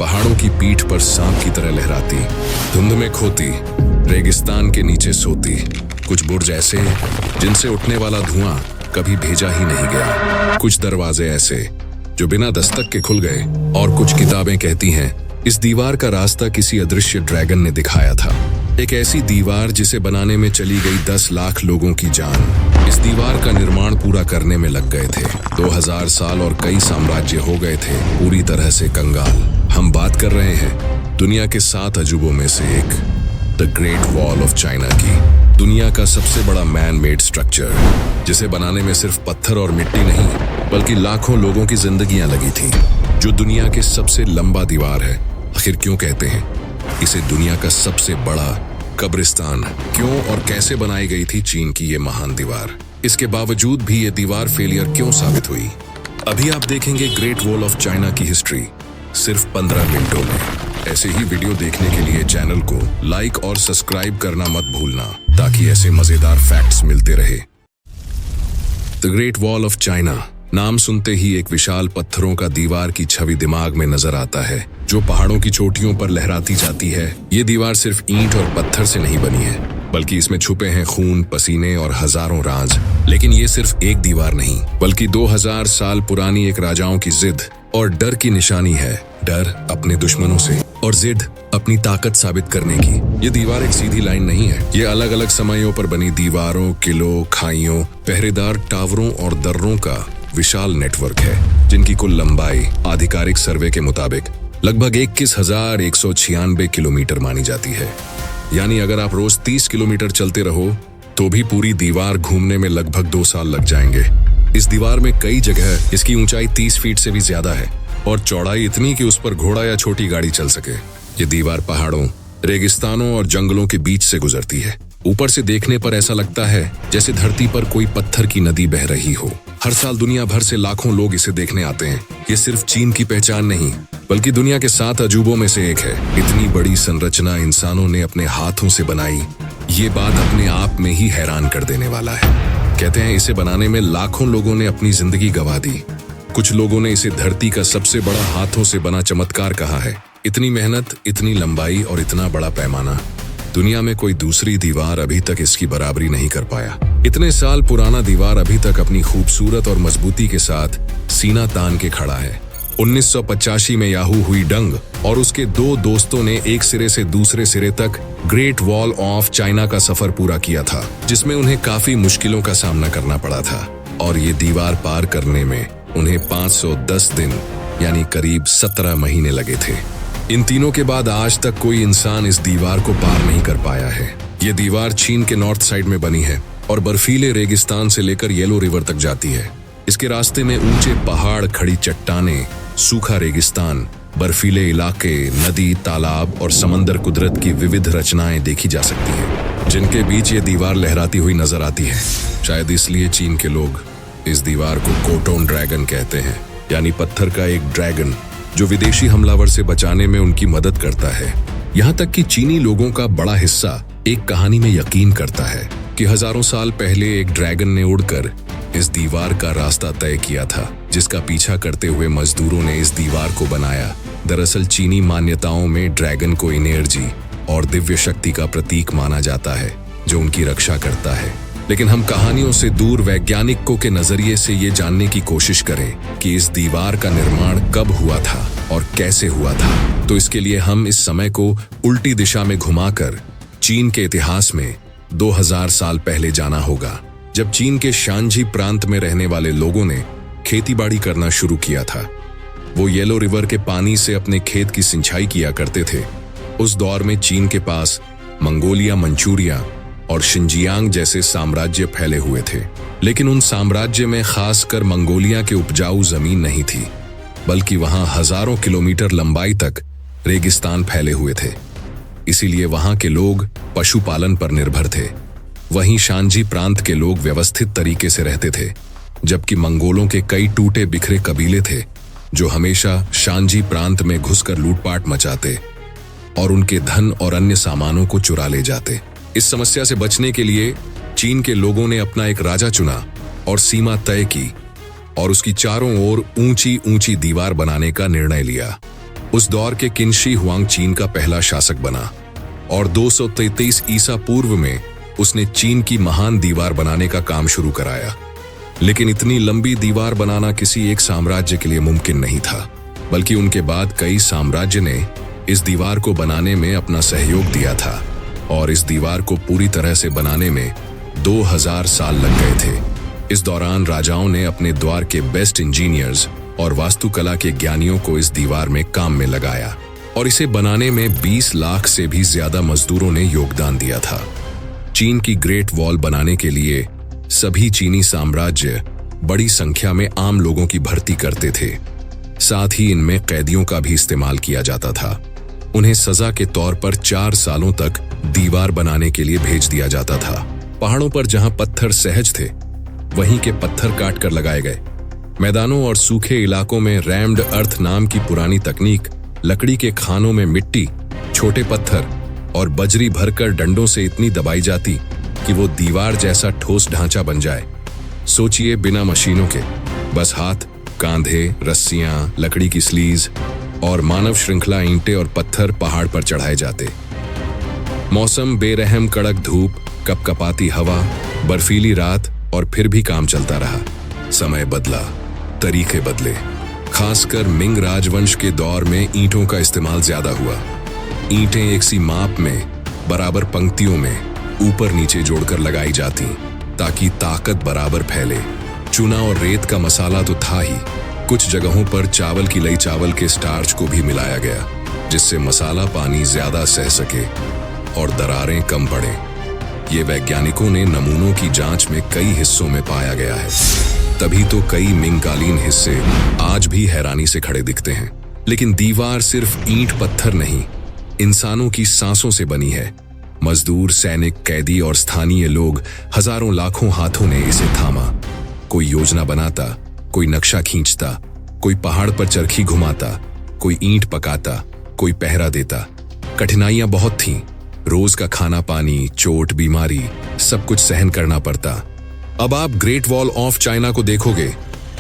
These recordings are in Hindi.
पहाड़ों की पीठ पर सांप की तरह लहराती, धुंध में खोती, रेगिस्तान के नीचे सोती। कुछ बुर्ज ऐसे जिनसे उठने वाला धुआं कभी भेजा ही नहीं गया। कुछ दरवाजे ऐसे जो बिना दस्तक के खुल गए। और कुछ किताबें कहती हैं इस दीवार का रास्ता किसी अदृश्य ड्रैगन ने दिखाया था। एक ऐसी दीवार जिसे बनाने में चली गई 10 लाख लोगों की जान। इस दीवार का निर्माण पूरा करने में लग गए थे 2000 साल और कई साम्राज्य हो गए थे पूरी तरह से कंगाल। हम बात कर रहे हैं दुनिया के 7 अजूबों में से एक, the great wall of China की। दुनिया का सबसे बड़ा मैन मेड स्ट्रक्चर, जिसे बनाने में सिर्फ पत्थर और मिट्टी नहीं बल्कि लाखों लोगों की जिंदगियां लगी थी। जो दुनिया के सबसे लंबा दीवार है। आखिर क्यों कहते हैं इसे दुनिया का सबसे बड़ा कब्रिस्तान? क्यों और कैसे बनाई गई थी चीन की ये महान दीवार? इसके बावजूद भी ये दीवार फेलियर क्यों साबित हुई? अभी आप देखेंगे ग्रेट वॉल ऑफ चाइना की हिस्ट्री सिर्फ 15 मिनटों में। ऐसे ही वीडियो देखने के लिए चैनल को लाइक और सब्सक्राइब करना मत भूलना, ताकि ऐसे मजेदार फैक्ट्स मिलते रहे। The great wall of China नाम सुनते ही एक विशाल पत्थरों का दीवार की छवि दिमाग में नजर आता है, जो पहाड़ों की चोटियों पर लहराती जाती है। ये दीवार सिर्फ ईंट और पत्थर से नहीं बनी है, बल्कि इसमें छुपे हैं खून, पसीने और हजारों राज। लेकिन ये सिर्फ एक दीवार नहीं, बल्कि 2000 साल पुरानी एक राजाओं की जिद और डर की निशानी है। डर अपने दुश्मनों से और जिद अपनी ताकत साबित करने की। ये दीवार एक सीधी लाइन नहीं है। ये अलग अलग समयों पर बनी दीवारों, किलों, खाइयों, पहरेदार टावरों और दर्रों का विशाल नेटवर्क है, जिनकी कुल लंबाई आधिकारिक सर्वे के मुताबिक लगभग 21,196 किलोमीटर मानी जाती है। यानी अगर आप रोज 30 किलोमीटर चलते रहो तो भी पूरी दीवार घूमने में लगभग 2 साल लग जाएंगे। इस दीवार में कई जगह इसकी ऊंचाई 30 फीट से भी ज्यादा है और चौड़ाई इतनी कि उस पर घोड़ा या छोटी गाड़ी चल सके। ये दीवार पहाड़ों, रेगिस्तानों और जंगलों के बीच से गुजरती है। ऊपर से देखने पर ऐसा लगता है जैसे धरती पर कोई पत्थर की नदी बह रही हो। हर साल दुनिया भर से लाखों लोग इसे देखने आते हैं। ये सिर्फ चीन की पहचान नहीं, बल्कि दुनिया के 7 अजूबों में से एक है। इतनी बड़ी संरचना इंसानों ने अपने हाथों से बनाई, ये बात अपने आप में ही हैरान कर देने वाला है। कहते हैं इसे बनाने में लाखों लोगों ने अपनी जिंदगी गंवा दी। कुछ लोगों ने इसे धरती का सबसे बड़ा हाथों से बना चमत्कार कहा है। इतनी मेहनत, इतनी लंबाई और इतना बड़ा पैमाना, दुनिया में कोई दूसरी दीवार अभी तक इसकी बराबरी नहीं कर पाया। इतने साल पुराना दीवार अभी तक अपनी खूबसूरत और मजबूती के साथ सीना तान के खड़ा है। 1985 में याहू हुई डंग और उसके 2 दोस्तों ने एक सिरे से दूसरे सिरे तक ग्रेट वॉल ऑफ चाइना का सफर पूरा किया था, जिसमें उन्हें काफी मुश्किलों का सामना करना पड़ा था। और ये दीवार पार करने में उन्हें 510 दिन यानी करीब 17 महीने लगे थे। इन तीनों के बाद आज तक कोई इंसान इस दीवार को पार नहीं कर पाया है। ये दीवार चीन के नॉर्थ साइड में बनी है और बर्फीले रेगिस्तान से लेकर येलो रिवर तक जाती है। इसके रास्ते में ऊंचे पहाड़, खड़ी चट्टानें, सूखा रेगिस्तान, बर्फीले इलाके, नदी, तालाब और समंदर, कुदरत की विविध रचनाएं देखी जा सकती हैं, जिनके बीच ये दीवार लहराती हुई नजर आती है। शायद इसलिए चीन के लोग इस दीवार को कोटोन ड्रैगन कहते हैं, यानी पत्थर का एक ड्रैगन जो विदेशी हमलावर से बचाने में उनकी मदद करता है। यहाँ तक कि चीनी लोगों का बड़ा हिस्सा एक कहानी में यकीन करता है कि हजारों साल पहले एक ड्रैगन ने उड़कर इस दीवार का रास्ता तय किया था, जिसका पीछा करते हुए मजदूरों ने इस दीवार को बनाया। दरअसल चीनी मान्यताओं में ड्रैगन को एनर्जी और दिव्य शक्ति का प्रतीक माना जाता है, जो उनकी रक्षा करता है। लेकिन हम कहानियों से दूर वैज्ञानिकों के नजरिए से ये जानने की कोशिश करें कि इस दीवार का निर्माण कब हुआ था और कैसे हुआ था, तो इसके लिए हम इस समय को उल्टी दिशा में घुमाकर चीन के इतिहास में 2000 साल पहले जाना होगा, जब चीन के शांझी प्रांत में रहने वाले लोगों ने खेतीबाड़ी करना शुरू किया था। वो येलो रिवर के पानी से अपने खेत की सिंचाई किया करते थे। उस दौर में चीन के पास मंगोलिया, मंचूरिया और शिनजियांग जैसे साम्राज्य फैले हुए थे। लेकिन उन साम्राज्य में खासकर मंगोलिया के उपजाऊ जमीन नहीं थी, बल्कि वहां हजारों किलोमीटर लंबाई तक रेगिस्तान फैले हुए थे। इसीलिए वहां के लोग पशुपालन पर निर्भर थे। वहीं शांझी प्रांत के लोग व्यवस्थित तरीके से रहते थे, जबकि मंगोलों के कई टूटे बिखरे कबीले थे जो हमेशा शांझी प्रांत में घुसकर लूटपाट मचाते और उनके धन और अन्य सामानों को चुरा ले जाते। इस समस्या से बचने के लिए चीन के लोगों ने अपना एक राजा चुना और सीमा तय की और उसकी चारों ओर ऊंची ऊंची दीवार बनाने का निर्णय लिया। उस दौर के किनशी हुआंग चीन का पहला शासक बना और 233 ईसा पूर्व में उसने चीन की महान दीवार बनाने का काम शुरू कराया। लेकिन इतनी लंबी दीवार बनाना किसी एक साम्राज्य के लिए मुमकिन नहीं था, बल्कि उनके बाद कई साम्राज्य ने इस दीवार को बनाने में अपना सहयोग दिया था और इस दीवार को पूरी तरह से बनाने में 2000 साल लग गए थे। इस दौरान राजाओं ने अपने द्वार के बेस्ट इंजीनियर्स और वास्तुकला के ज्ञानियों को इस दीवार में काम में लगाया और इसे बनाने में 20 लाख से भी ज्यादा मजदूरों ने योगदान दिया था। चीन की ग्रेट वॉल बनाने के लिए सभी चीनी साम्राज्य बड़ी संख्या में आम लोगों की भर्ती करते थे। साथ ही इनमें कैदियों का भी इस्तेमाल किया जाता था। उन्हें सजा के तौर पर 4 सालों तक दीवार बनाने के लिए भेज दिया जाता था। पहाड़ों पर जहां पत्थर सहज थे, वहीं के पत्थर काट कर लगाए गए। मैदानों और सूखे इलाकों में रैम्ड अर्थ नाम की पुरानी तकनीक लकड़ी के खानों में मिट्टी, छोटे पत्थर और बजरी भरकर डंडों से इतनी दबाई जाती कि वो दीवार जैसा ठोस ढांचा बन जाए। सोचिए, बिना मशीनों के, बस हाथ, कांधे, रस्सियां, लकड़ी की स्लीज और मानव श्रृंखला ईंटें और पत्थर पहाड़ पर चढ़ाए जाते। मौसम बेरहम, कड़क धूप, कपकपाती हवा, बर्फीली रात और फिर भी काम चलता रहा। समय बदला, तरीके बदले। खासकर मिंग राजवंश के दौर में ईंटों का इस्तेमाल ज्यादा हुआ। ईंटें एक सी माप में बराबर पंक्तियों में ऊपर नीचे जोड़कर लगाई जाती ताकि ताकत बराबर फैले। चूना और रेत का मसाला तो था ही, कुछ जगहों पर चावल की लई चावल के स्टार्च को भी मिलाया गया, जिससे मसाला पानी ज्यादा सह सके और दरारें कम पड़े। ये वैज्ञानिकों ने नमूनों की जांच में कई हिस्सों में पाया गया है। तभी तो कई मिंगकालीन हिस्से आज भी हैरानी से खड़े दिखते हैं। लेकिन दीवार सिर्फ ईंट पत्थर नहीं, इंसानों की सांसों से बनी है। मजदूर, सैनिक, कैदी और स्थानीय लोग, हजारों लाखों हाथों ने इसे थामा। कोई योजना बनाता, कोई नक्शा खींचता, कोई पहाड़ पर चरखी घुमाता, कोई ईंट पकाता, कोई पहरा देता। कठिनाइयां बहुत थीं। रोज का खाना पानी, चोट, बीमारी, सब कुछ सहन करना पड़ता। अब आप ग्रेट वॉल ऑफ चाइना को देखोगे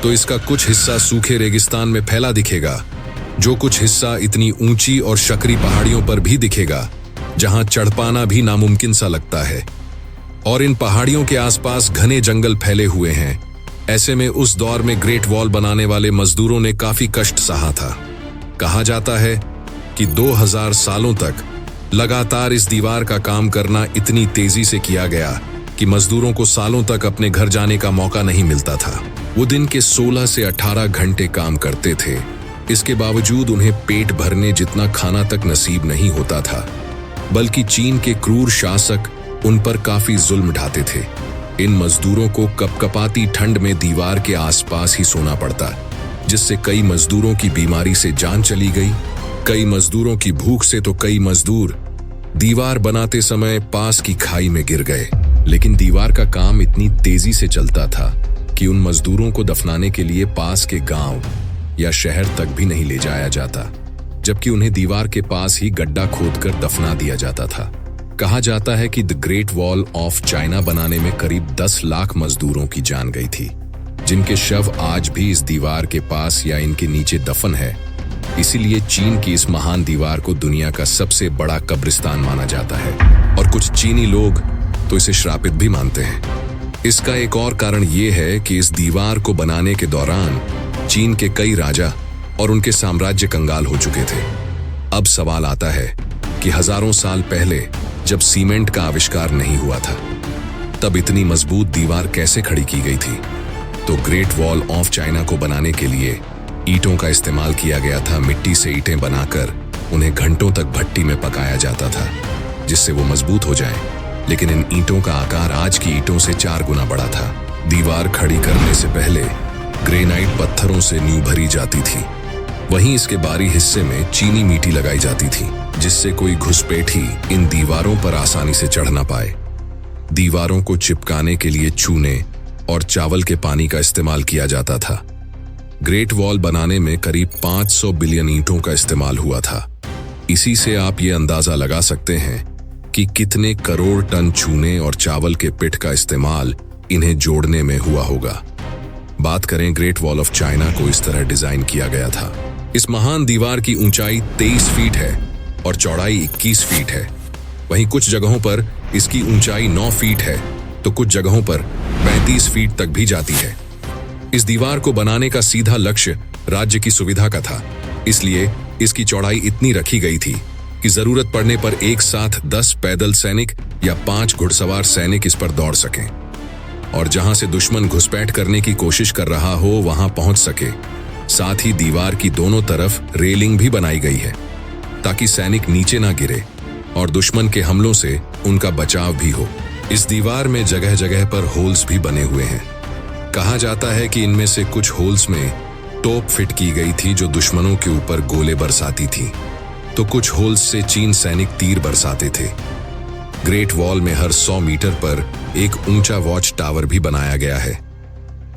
तो इसका कुछ हिस्सा सूखे रेगिस्तान में फैला दिखेगा, जो कुछ हिस्सा इतनी ऊंची और शकरी पहाड़ियों पर भी दिखेगा जहां चढ़ पाना भी नामुमकिन सा लगता है। और इन पहाड़ियों के आसपास घने जंगल फैले हुए हैं। ऐसे में उस दौर में ग्रेट वॉल बनाने वाले मजदूरों ने काफी कष्ट सहा था। कहा जाता है कि 2000 सालों तक लगातार इस दीवार का काम करना इतनी तेजी से किया गया कि मजदूरों को सालों तक अपने घर जाने का मौका नहीं मिलता था। वो दिन के 16 से 18 घंटे काम करते थे। इसके बावजूद उन्हें पेट भरने जितना खाना तक नसीब नहीं होता था, बल्कि चीन के क्रूर शासक उन पर काफी जुल्म ढाते थे। इन मजदूरों को कपकपाती ठंड में दीवार के आसपास ही सोना पड़ता, जिससे कई मजदूरों की बीमारी से जान चली गई, कई मजदूरों की भूख से तो कई मजदूर दीवार बनाते समय पास की खाई में गिर गए। लेकिन दीवार का काम इतनी तेजी से चलता था कि उन मजदूरों को दफनाने के लिए पास के गांव या शहर तक भी नहीं ले जाया जाता, जबकि उन्हें दीवार के पास ही गड्ढा खोदकर दफना दिया जाता था। कहा जाता है कि the great wall of China बनाने में करीब 10 लाख मजदूरों की जान गई थी, जिनके शव आज भी इस दीवार के पास या इनके नीचे दफन है। इसीलिए चीन की इस महान दीवार को दुनिया का सबसे बड़ा कब्रिस्तान माना जाता है और कुछ चीनी लोग तो इसे श्रापित भी मानते हैं। इसका एक और कारण ये है कि इस दीवार को बनाने के दौरान चीन के कई राजा और उनके साम्राज्य कंगाल हो चुके थे। अब सवाल आता है कि हजारों साल पहले जब सीमेंट का आविष्कार नहीं हुआ था, तब इतनी मजबूत दीवार कैसे खड़ी की गई थी? तो ग्रेट वॉल ऑफ चाइना को बनाने के लिए ईंटों का इस्तेमाल किया गया था। मिट्टी से ईंटें बनाकर उन्हें घंटों तक भट्टी में पकाया जाता था, जिससे वो मजबूत हो जाएं। लेकिन इन ईंटों का आकार आज की ईंटों से 4 गुना बड़ा था। दीवार खड़ी करने से पहले ग्रेनाइट पत्थरों से नींव भरी जाती थी। वहीं इसके बाहरी हिस्से में चीनी मिट्टी लगाई जाती थी, जिससे कोई घुसपैठी इन दीवारों पर आसानी से चढ़ ना पाए। दीवारों को चिपकाने के लिए चूने और चावल के पानी का इस्तेमाल किया जाता था। ग्रेट वॉल बनाने में करीब 500 बिलियन ईंटों का इस्तेमाल हुआ था। इसी से आप ये अंदाजा लगा सकते हैं कि कितने करोड़ टन चूने और चावल के पिट का इस्तेमाल इन्हें जोड़ने में हुआ होगा। बात करें ग्रेट वॉल ऑफ चाइना को इस तरह डिजाइन किया गया था। इस महान दीवार की ऊंचाई 23 फीट है और चौड़ाई 21 फीट है। वहीं कुछ जगहों पर इसकी ऊंचाई 9 फीट है तो कुछ जगहों पर 35 फीट तक भी जाती है। इस दीवार को बनाने का सीधा लक्ष्य राज्य की सुविधा का था, इसलिए इसकी चौड़ाई इतनी रखी गई थी कि जरूरत पड़ने पर एक साथ 10 पैदल सैनिक या 5 घुड़सवार सैनिक इस पर दौड़ सकें और जहां से दुश्मन घुसपैठ करने की कोशिश कर रहा हो वहां पहुंच सके। साथ ही दीवार की दोनों तरफ रेलिंग भी बनाई गई है ताकि सैनिक नीचे ना गिरे और दुश्मन के हमलों से उनका बचाव भी हो। इस दीवार में जगह जगह पर होल्स भी बने हुए हैं। कहा जाता है कि इनमें से कुछ होल्स में तोप फिट की गई थी जो दुश्मनों के ऊपर गोले बरसाती थी, तो कुछ होल्स से चीन सैनिक तीर बरसाते थे। ग्रेट वॉल में हर 100 मीटर पर एक ऊंचा वॉच टावर भी बनाया गया है,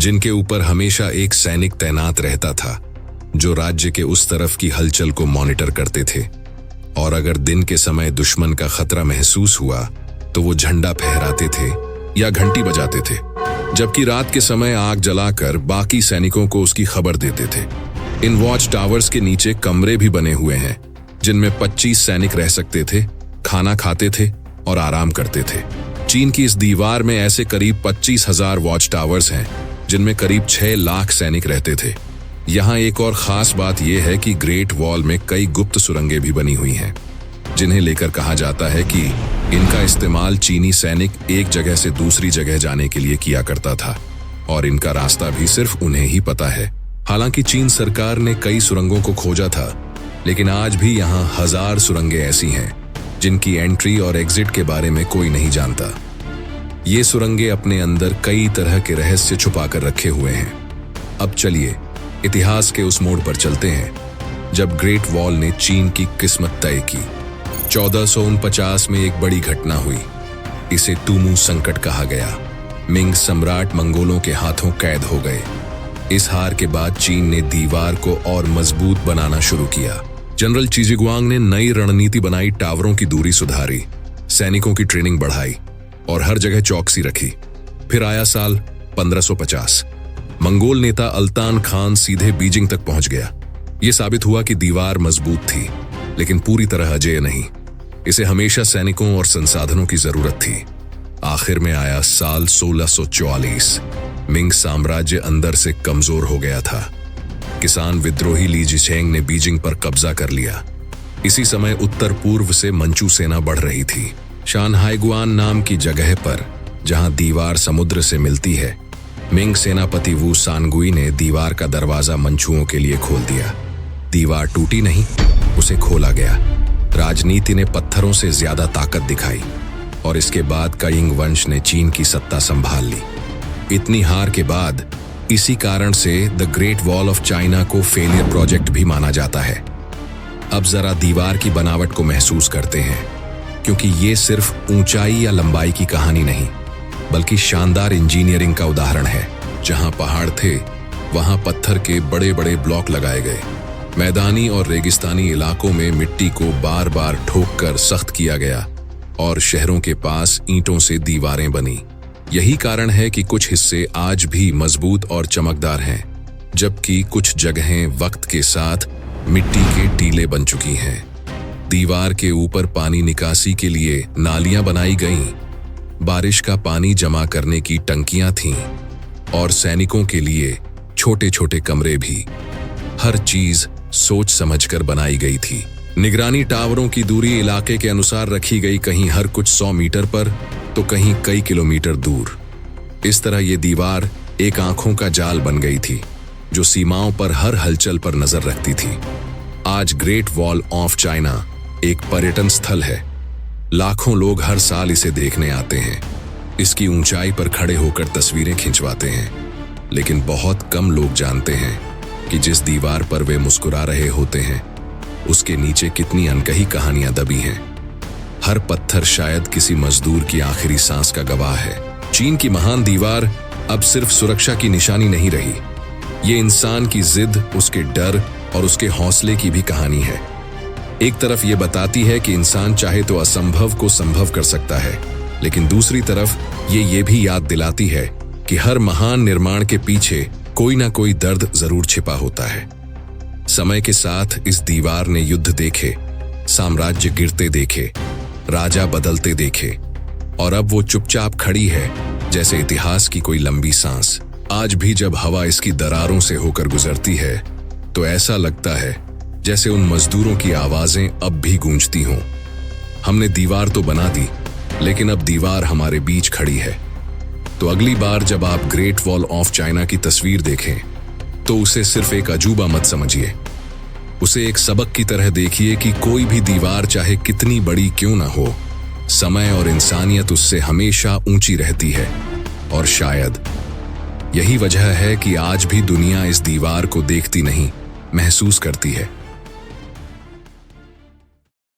जिनके ऊपर हमेशा एक सैनिक तैनात रहता था जो राज्य के उस तरफ की हलचल को मॉनिटर करते थे। और अगर दिन के समय दुश्मन का खतरा महसूस हुआ तो वो झंडा फहराते थे या घंटी बजाते थे, जबकि रात के समय आग जलाकर बाकी सैनिकों को उसकी खबर देते थे। इन वॉच टावर्स के नीचे कमरे भी बने हुए हैं जिनमें 25 सैनिक रह सकते थे, खाना खाते थे और आराम करते थे। चीन की इस दीवार में ऐसे करीब 25,000 वॉच टावर्स हैं जिनमें करीब 6 लाख सैनिक रहते थे। यहाँ एक और खास बात यह है कि ग्रेट वॉल में कई गुप्त सुरंगें भी बनी हुई हैं, जिन्हें लेकर कहा जाता है कि इनका इस्तेमाल चीनी सैनिक एक जगह से दूसरी जगह जाने के लिए किया करता था और इनका रास्ता भी सिर्फ उन्हें ही पता है। हालांकि चीन सरकार ने कई सुरंगों को खोजा था, लेकिन आज भी यहाँ 1000 सुरंगें ऐसी हैं जिनकी एंट्री और एग्जिट के बारे में कोई नहीं जानता। ये सुरंगें अपने अंदर कई तरह के रहस्य छुपा कर रखे हुए हैं। अब चलिए इतिहास के उस मोड़ पर चलते हैं जब ग्रेट वॉल ने चीन की किस्मत तय की। 1449 में एक बड़ी घटना हुई। इसे तुमू संकट कहा गया। मिंग सम्राट मंगोलों के हाथों कैद हो गए। इस हार के बाद चीन ने दीवार को और मजबूत बनाना शुरू किया। जनरल चिजिगुआंग ने नई रणनीति बनाई, टावरों की दूरी सुधारी, सैनिकों की ट्रेनिंग बढ़ाई और हर जगह चौकसी रखी। फिर आया साल 1550। मंगोल नेता अल्तान खान सीधे बीजिंग तक पहुंच गया। यह साबित हुआ कि दीवार मजबूत थी, लेकिन पूरी तरह अजेय नहीं। इसे हमेशा सैनिकों और संसाधनों की जरूरत थी। आखिर में आया साल 1644। मिंग साम्राज्य अंदर से कमजोर हो गया था। किसान विद्रोही ली जिशेंग ने बीजिंग पर कब्जा कर लिया। इसी समय उत्तर पूर्व से मंचू सेना बढ़ रही थी। शानहाइगुआन नाम की जगह पर, जहां दीवार समुद्र से मिलती है, मिंग सेनापति वू सानगुई ने दीवार का दरवाजा मंचुओं के लिए खोल दिया। दीवार टूटी नहीं, उसे खोला गया। राजनीति ने पत्थरों से ज्यादा ताकत दिखाई और इसके बाद काइंग वंश ने चीन की सत्ता संभाल ली। इतनी हार के बाद इसी कारण से the great wall of China को फेलियर प्रोजेक्ट भी माना जाता है। अब जरा दीवार की बनावट को महसूस करते हैं, क्योंकि ये सिर्फ ऊंचाई या लंबाई की कहानी नहीं, बल्कि शानदार इंजीनियरिंग का उदाहरण है। जहां पहाड़ थे वहां पत्थर के बड़े बड़े ब्लॉक लगाए गए। मैदानी और रेगिस्तानी इलाकों में मिट्टी को बार बार ठोककर सख्त किया गया और शहरों के पास ईंटों से दीवारें बनी। यही कारण है कि कुछ हिस्से आज भी मजबूत और चमकदार हैं, जबकि कुछ जगहें वक्त के साथ मिट्टी के टीले बन चुकी हैं। दीवार के ऊपर पानी निकासी के लिए नालियां बनाई गईं, बारिश का पानी जमा करने की टंकियां थीं और सैनिकों के लिए छोटे छोटे कमरे भी। हर चीज सोच समझकर बनाई गई थी। निगरानी टावरों की दूरी इलाके के अनुसार रखी गई, कहीं हर कुछ 100 मीटर पर तो कहीं कई किलोमीटर दूर। इस तरह ये दीवार एक आंखों का जाल बन गई थी जो सीमाओं पर हर हलचल पर नजर रखती थी। आज ग्रेट वॉल ऑफ चाइना एक पर्यटन स्थल है। लाखों लोग हर साल इसे देखने आते हैं। इसकी ऊंचाई पर खड़े होकर तस्वीरें खिंचवाते हैं, लेकिन बहुत कम लोग जानते हैं कि जिस दीवार पर वे मुस्कुरा रहे होते हैं उसके नीचे कितनी अनकही कहानियां दबी हैं। हर पत्थर शायद किसी मजदूर की आखिरी सांस का गवाह है। चीन की महान दीवार अब सिर्फ सुरक्षा की निशानी नहीं रही, ये इंसान की जिद, उसके डर और उसके हौसले की भी कहानी है। एक तरफ ये बताती है कि इंसान चाहे तो असंभव को संभव कर सकता है, लेकिन दूसरी तरफ ये भी याद दिलाती है कि हर महान निर्माण के पीछे कोई ना कोई दर्द जरूर छिपा होता है। समय के साथ इस दीवार ने युद्ध देखे, साम्राज्य गिरते देखे, राजा बदलते देखे, और अब वो चुपचाप खड़ी है जैसे इतिहास की कोई लंबी सांस। आज भी जब हवा इसकी दरारों से होकर गुजरती है तो ऐसा लगता है जैसे उन मजदूरों की आवाजें अब भी गूंजती हों। हमने दीवार तो बना दी, लेकिन अब दीवार हमारे बीच खड़ी है। तो अगली बार जब आप ग्रेट वॉल ऑफ चाइना की तस्वीर देखें तो उसे सिर्फ एक अजूबा मत समझिए, उसे एक सबक की तरह देखिए कि कोई भी दीवार चाहे कितनी बड़ी क्यों ना हो, समय और इंसानियत उससे हमेशा ऊंची रहती है। और शायद यही वजह है कि आज भी दुनिया इस दीवार को देखती नहीं, महसूस करती है।